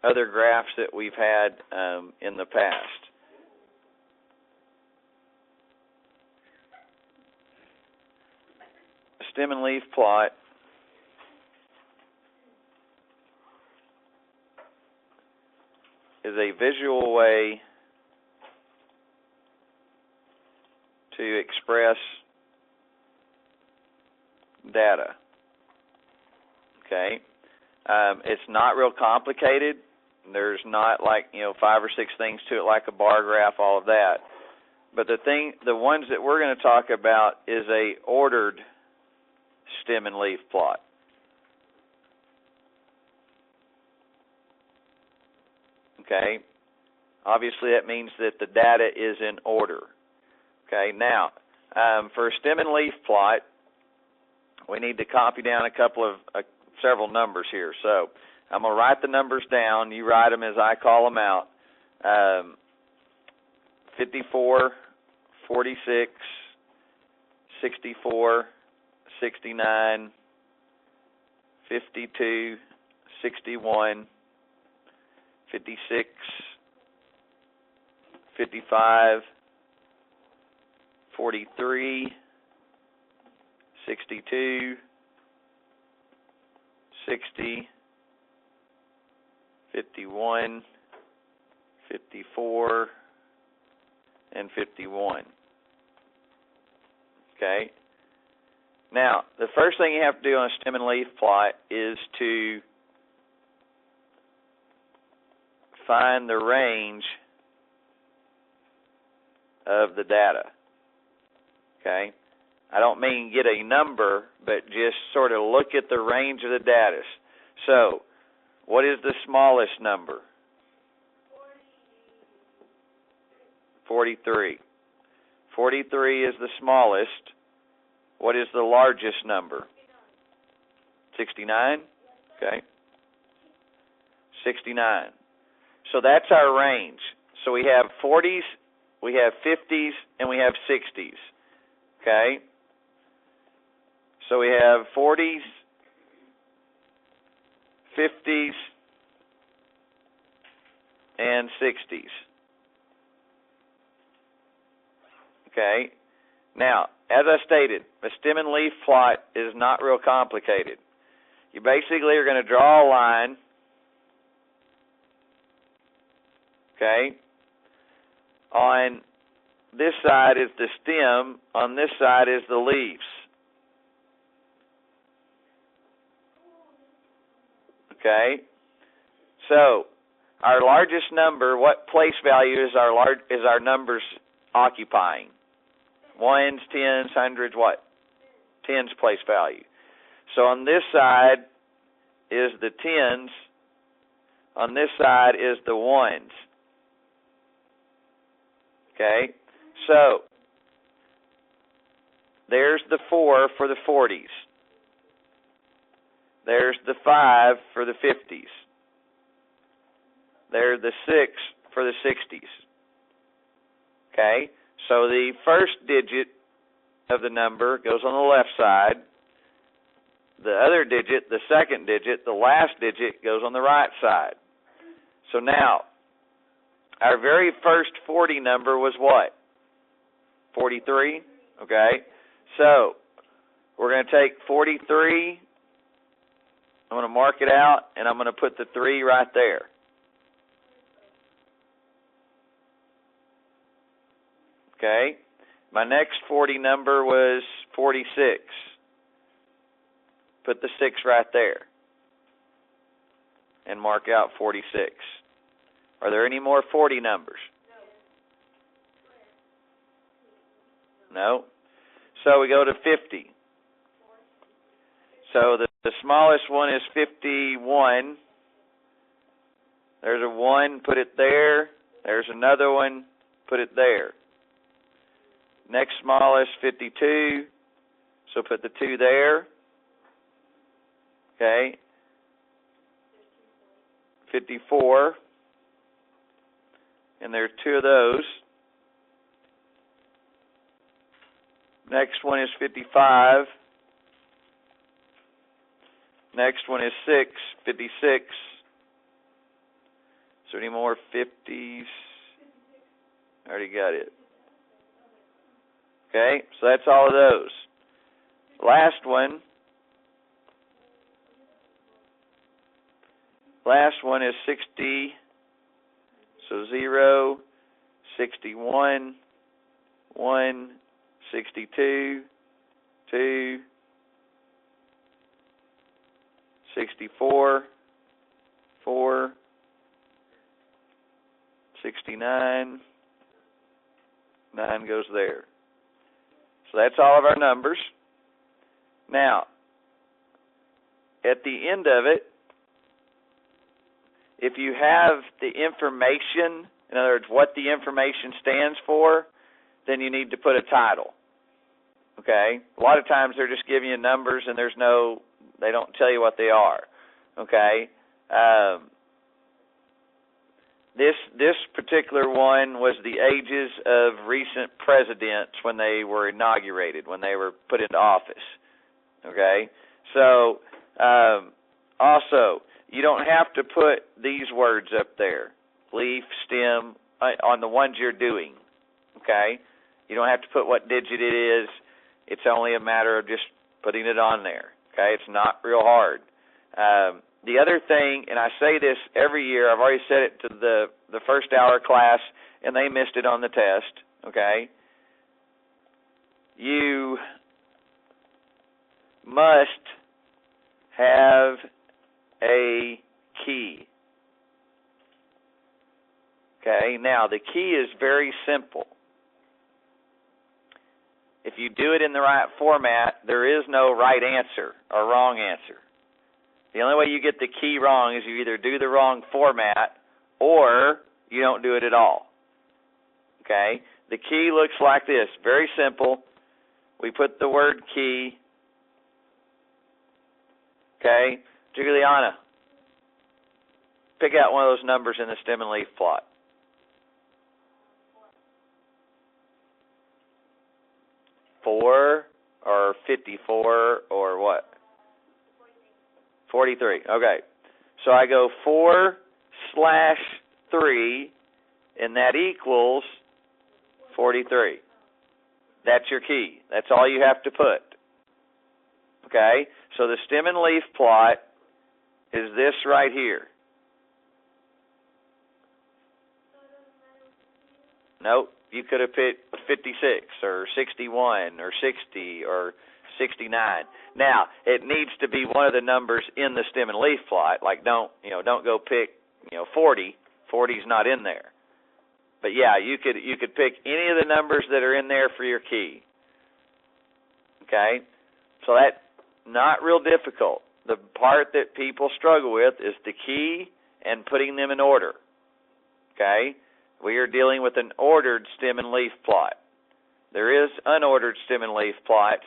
other graphs that we've had in the past. A stem and leaf plot is a visual way to express data. Okay? It's not real complicated. There's not like, 5 or 6 things to it like a bar graph, all of that. But the ones that we're going to talk about is a ordered stem and leaf plot. Okay? Obviously that means that the data is in order. Okay? Now, for a stem and leaf plot, we need to copy down several numbers here. So I'm going to write the numbers down. You write them as I call them out. 54, 46, 64, 69, 52, 61, 56, 55, 43, 62, 60, 51, 54, and 51. Okay? Now, the first thing you have to do on a stem and leaf plot is to find the range of the data. Okay? I don't mean get a number, but just sort of look at the range of the data. So, what is the smallest number? 43. 43 is the smallest. What is the largest number? 69? Okay. 69. So that's our range. So we have 40s, we have 50s, and we have 60s. Okay? So we have 40s, 50s, and 60s. Okay? Now, as I stated, a stem and leaf plot is not real complicated. You basically are going to draw a line, okay? On this side is the stem, on this side is the leaves. Okay? So, our largest number, what place value is our numbers occupying? Ones, tens, hundreds, what? Tens place value. So on this side is the tens. On this side is the ones. Okay? So, there's the 4 for the 40s. There's the 5 for the 50s. There's the 6 for the 60s. Okay? So the first digit of the number goes on the left side. The other digit, the second digit, the last digit goes on the right side. So now, our very first 40 number was what? 43? Okay? So, we're going to take 43, I'm going to mark it out, and I'm going to put the 3 right there. Okay? My next 40 number was 46. Put the 6 right there. And mark out 46. Are there any more 40 numbers? No. So we go to 50. So the smallest one is 51. There's a 1, put it there. There's another one, put it there. Next smallest, 52. So put the 2 there. Okay. 54. And there are 2 of those. Next one is 55. Next one is 6, 56. there any more 50s? I already got it. Okay, so that's all of those. Last one is 60. So 0, 61, 1, 62, 2, 64, 4, 69, 9 goes there. So that's all of our numbers. Now, at the end of it, if you have the information, in other words, what the information stands for, then you need to put a title. Okay? A lot of times they're just giving you numbers and they don't tell you what they are. Okay? This particular one was the ages of recent presidents when they were inaugurated, when they were put into office. Okay? So, also, you don't have to put these words up there, leaf, stem, on the ones you're doing. Okay? You don't have to put what digit it is. It's only a matter of just putting it on there. Okay? It's not real hard. The other thing, and I say this every year, I've already said it to the first hour class, and they missed it on the test. Okay? You must have a key. Okay, now the key is very simple. If you do it in the right format, there is no right answer or wrong answer. The only way you get the key wrong is you either do the wrong format or you don't do it at all. Okay, the key looks like this, very simple. We put the word key. Okay, Juliana, pick out one of those numbers in the stem and leaf plot. 4 or 54 or what? 43. Okay. So I go 4/3, and that equals 43. That's your key. That's all you have to put. Okay? So the stem and leaf plot is this right here. Nope. You could have picked 56 or 61 or 60 or 69. Now, it needs to be one of the numbers in the stem and leaf plot. Like don't go pick 40. 40's not in there. But yeah, you could pick any of the numbers that are in there for your key. Okay? So that's not real difficult. The part that people struggle with is the key and putting them in order. Okay? We are dealing with an ordered stem and leaf plot. There is unordered stem and leaf plots,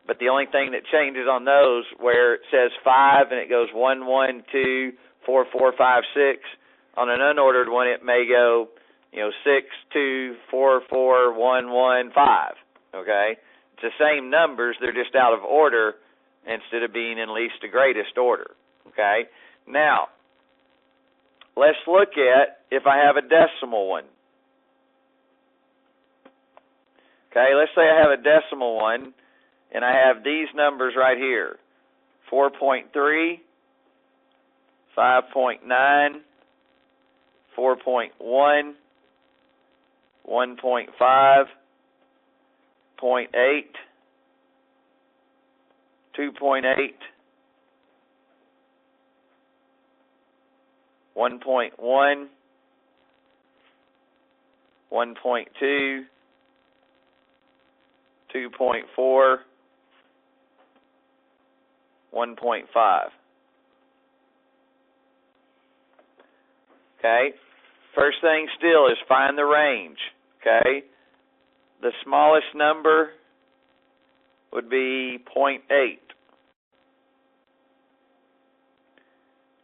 but the only thing that changes on those where it says 5 and it goes 1, 1, 2, 4, 4, 5, 6. On an unordered one, it may go 6, 2, 4, 4, 1, 1, 5. Okay? It's the same numbers, they're just out of order instead of being in least to greatest order. Okay? Now, let's look at if I have a decimal one. Okay, let's say I have a decimal one, and I have these numbers right here. 4.3, 5.9, 4.1, 1.5, 0.8, 2.8, 1.1, 1.2, 2.4, 1.5. Okay? First thing still is find the range. Okay? The smallest number would be 0.8.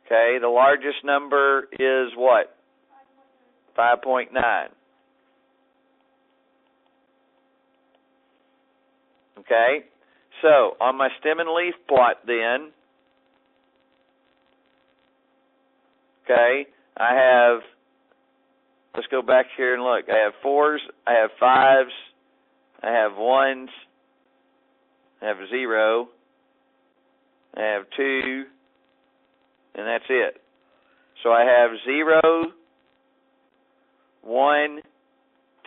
Okay? The largest number is what? 5.9. Okay? So, on my stem and leaf plot then, okay, I have, let's go back here and look. I have 4s, I have 5s, I have 1s, I have 0, I have 2, and that's it. So I have 0, 1,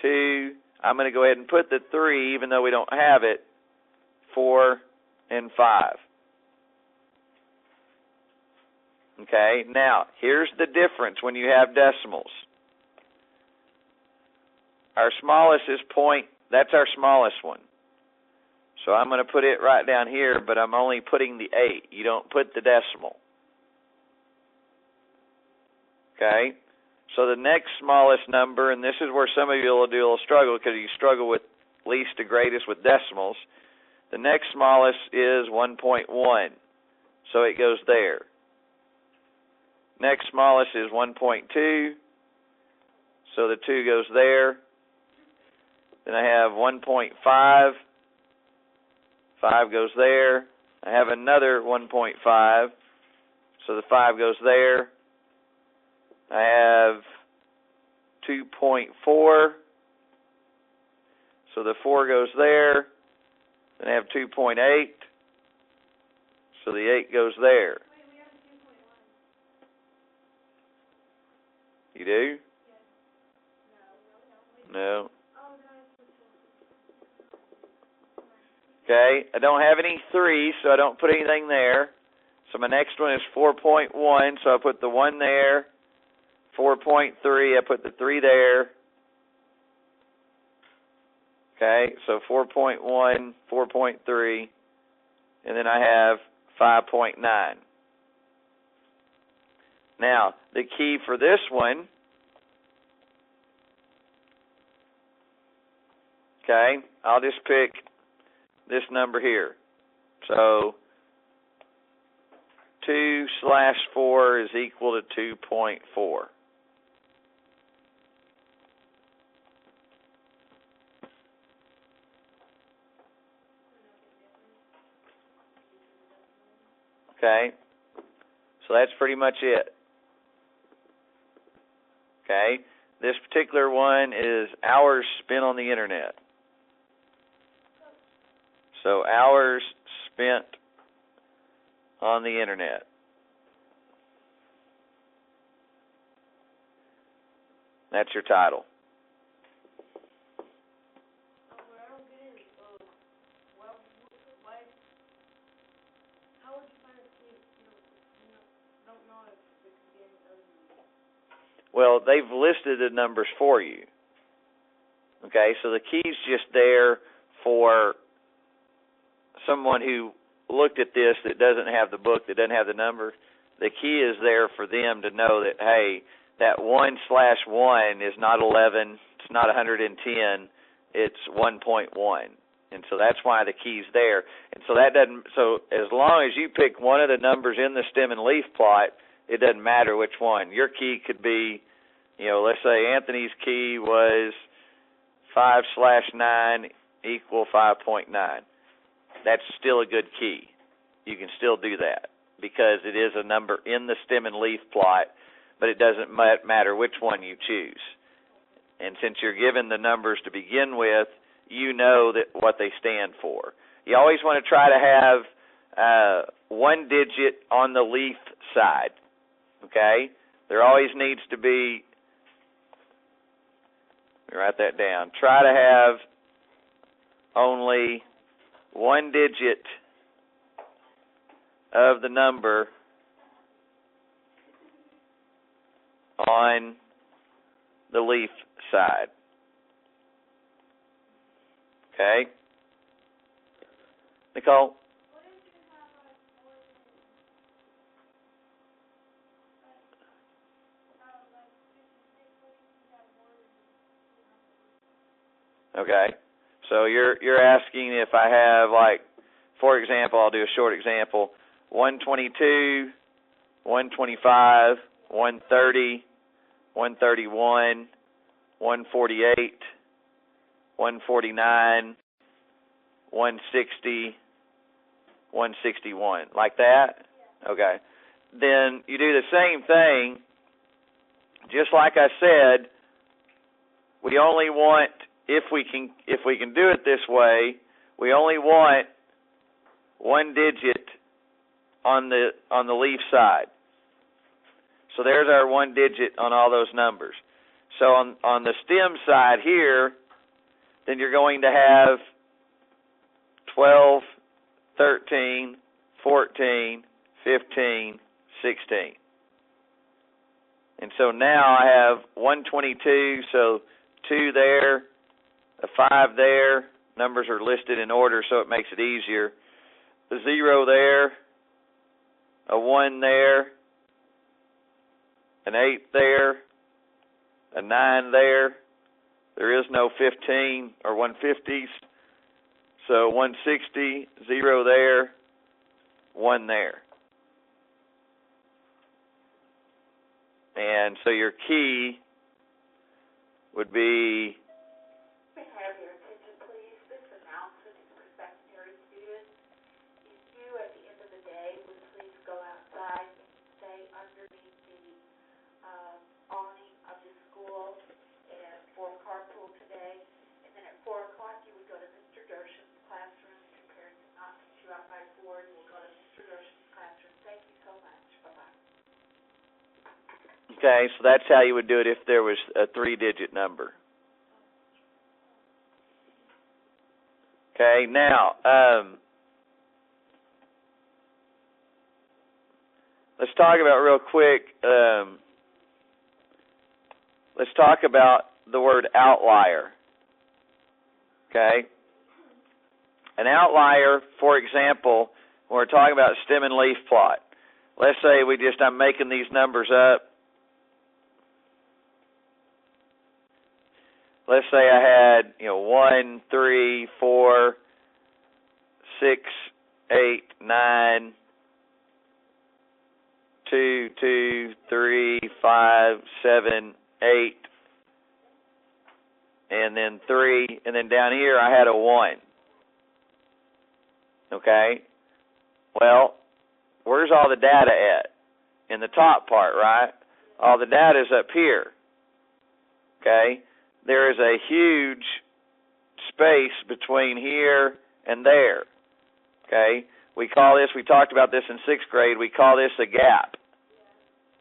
2. I'm going to go ahead and put the 3, even though we don't have it, 4, and 5. Okay, now, here's the difference when you have decimals. Our smallest is that's our smallest one. So I'm going to put it right down here, but I'm only putting the 8. You don't put the decimal. Okay, so the next smallest number, and this is where some of you will do a little struggle because you struggle with least to greatest with decimals. The next smallest is 1.1, so it goes there. Next smallest is 1.2, so the 2 goes there. Then I have 1.5, 5 goes there. I have another 1.5, so the 5 goes there. I have 2.4, so the 4 goes there. Then I have 2.8, so the 8 goes there. Wait, we have 2.1. You do? Yes. No. No. Oh, Okay, I don't have any 3s, so I don't put anything there. So my next one is 4.1, so I put the 1 there. 4.3, I put the 3 there. Okay, so 4.1, 4.3, and then I have 5.9. Now, the key for this one, okay, I'll just pick this number here. So 2/4 is equal to 2.4. Okay, so that's pretty much it. Okay, this particular one is hours spent on the internet. So hours spent on the internet. That's your title. what I don't get is, how would you find a key? You don't know if it could be any other number. Well, they've listed the numbers for you. Okay, so the key's just there for someone who looked at this that doesn't have the book, that doesn't have the number. The key is there for them to know that, hey, that 1/1 is not 11, it's not 110, it's 1.1. And so that's why the key's there. And so that doesn't, so as long as you pick one of the numbers in the stem and leaf plot, it doesn't matter which one. Your key could be, let's say Anthony's key was 5/9 equal 5.9. That's still a good key. You can still do that because it is a number in the stem and leaf plot, but it doesn't matter which one you choose. And since you're given the numbers to begin with, you know that what they stand for. You always want to try to have one digit on the leaf side, okay? There always needs to be, let me write that down, try to have only one digit of the number on the leaf side. Okay? Nicole? Okay. So you're asking if I have, like, for example, I'll do a short example, 122, 125, 130, 131, 148, 149, 160, 161. Like that? Okay. Then you do the same thing just like I said, we only want, if we can do it this way, we only want one digit on the leaf side. So there's our one digit on all those numbers. So on the stem side here, then you're going to have 12, 13, 14, 15, 16. And so now I have 122, so 2 there, a 5 there. Numbers are listed in order, so it makes it easier. A 0 there, a 1 there, an 8 there, a 9 there. There is no 15 or 150s. So 160, 0 there, 1 there. And so your key would be... May I have your attention, please? This announcement is for secondary students. If you, at the end of the day, would please go outside and stay underneath the awning of the school and for carpool today. And then at 4 o'clock, you would go to Mr. Dersham's classroom. Your parents have not put you out by 4. You will go to Mr. Dersham's classroom. Thank you so much. Bye-bye. Okay, so that's how you would do it if there was a 3-digit number. Okay, now, let's talk about real quick, let's talk about the word outlier. Okay? An outlier, for example, when we're talking about stem and leaf plot, let's say I'm making these numbers up. Let's say I had, 1, 3, 4, 6, 8, 9, 2, 2, 3, 5, 7, 8, and then 3, and then down here I had a 1. Okay? Well, where's all the data at? In the top part, right? All the data is up here. Okay? There is a huge space between here and there. Okay? We talked about this in 6th grade, we call this a gap.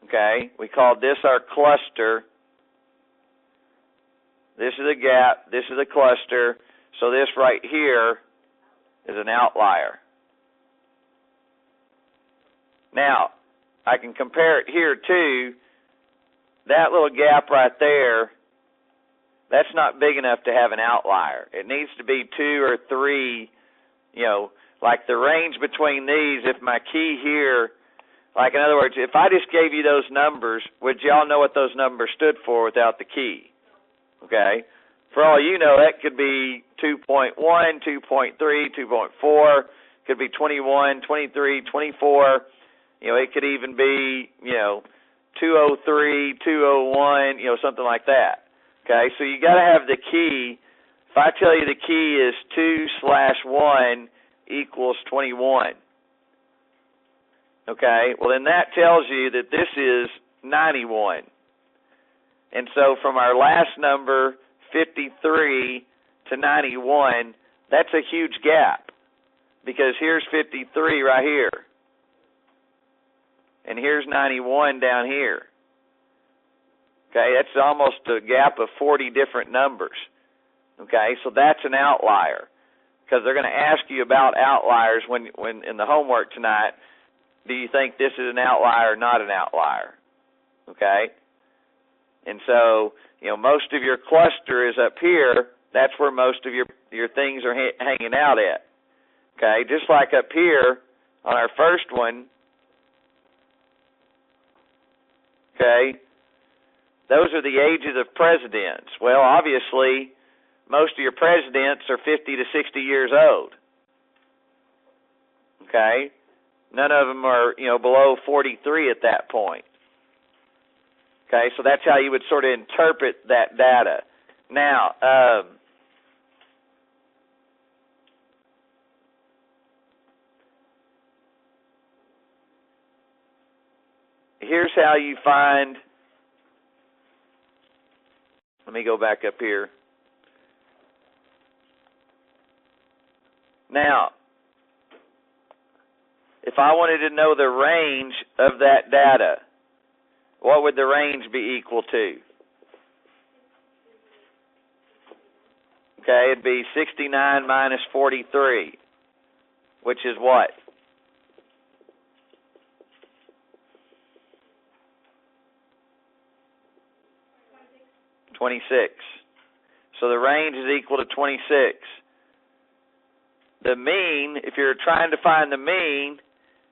Okay? We call this our cluster. This is a gap, this is a cluster, so this right here is an outlier. Now, I can compare it here too. That little gap right there, that's not big enough to have an outlier. It needs to be 2 or 3, like the range between these, if my key here, like in other words, if I just gave you those numbers, would y'all know what those numbers stood for without the key? Okay? For all you know, that could be 2.1, 2.3, 2.4, could be 21, 23, 24. It could even be, 203, 201, something like that. Okay, so you got to have the key. If I tell you the key is 2/1 equals 21, okay, well then that tells you that this is 91. And so from our last number, 53 to 91, that's a huge gap because here's 53 right here. And here's 91 down here. Okay, that's almost a gap of 40 different numbers. Okay, so that's an outlier because they're going to ask you about outliers when in the homework tonight. Do you think this is an outlier or not an outlier? Okay, and so most of your cluster is up here. That's where most of your things are hanging out at. Okay, just like up here on our first one. Okay. Those are the ages of presidents. Well, obviously, most of your presidents are 50 to 60 years old. Okay? None of them are, below 43 at that point. Okay, so that's how you would sort of interpret that data. Now, here's how you find Let me go back up here. Now, if I wanted to know the range of that data, what would the range be equal to? Okay, it'd be 69 minus 43, which is what? 26. So the range is equal to 26. The mean, if you're trying to find the mean,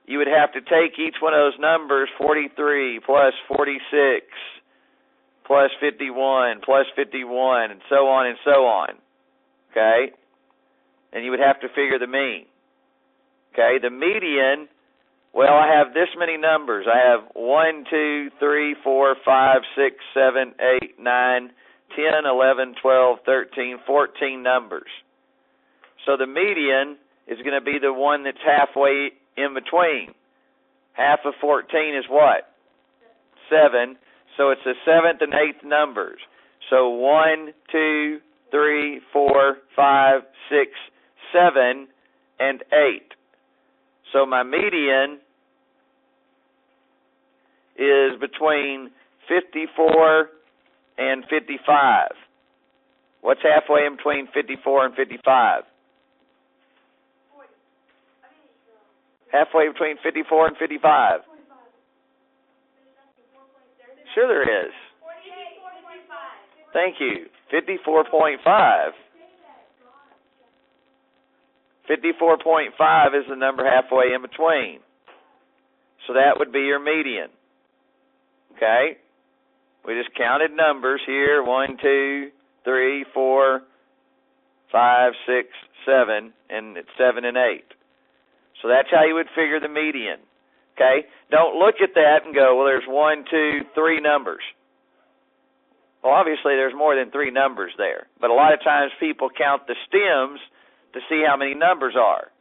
you would have to take each one of those numbers, 43 plus 46 plus 51 plus 51, and so on and so on. Okay? And you would have to figure the mean. Okay? The median, well, I have this many numbers. I have 1, 2, 3, 4, 5, 6, 7, 8, 9, 10, 11, 12, 13, 14 numbers. So the median is going to be the one that's halfway in between. Half of 14 is what? 7. So it's the 7th and 8th numbers. So 1, 2, 3, 4, 5, 6, 7, and 8. So my median is between 54 and 55. What's halfway in between 54 and 55? Halfway between 54 and 55. Sure there is. 48.5. Thank you. 54.5. 54.5 is the number halfway in between. So that would be your median. Okay? We just counted numbers here. 1, 2, 3, 4, 5, 6, 7, and it's 7 and 8. So that's how you would figure the median. Okay? Don't look at that and go, well, there's 1, 2, 3 numbers. Well, obviously there's more than 3 numbers there. But a lot of times people count the stems to see how many numbers are.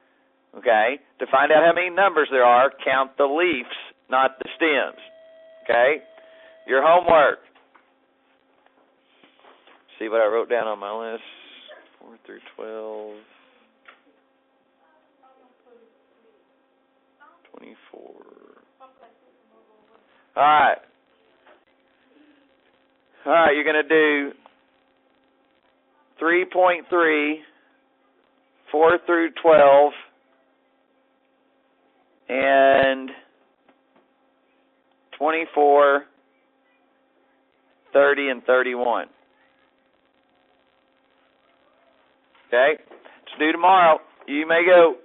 Okay? To find out how many numbers there are, count the leaves, not the stems. Okay? Your homework. See what I wrote down on my list. 4 through 12. 24. All right. All right, you're going to do 3.3, 4 through 12, and 24, 30, and 31. Okay? It's due tomorrow. You may go.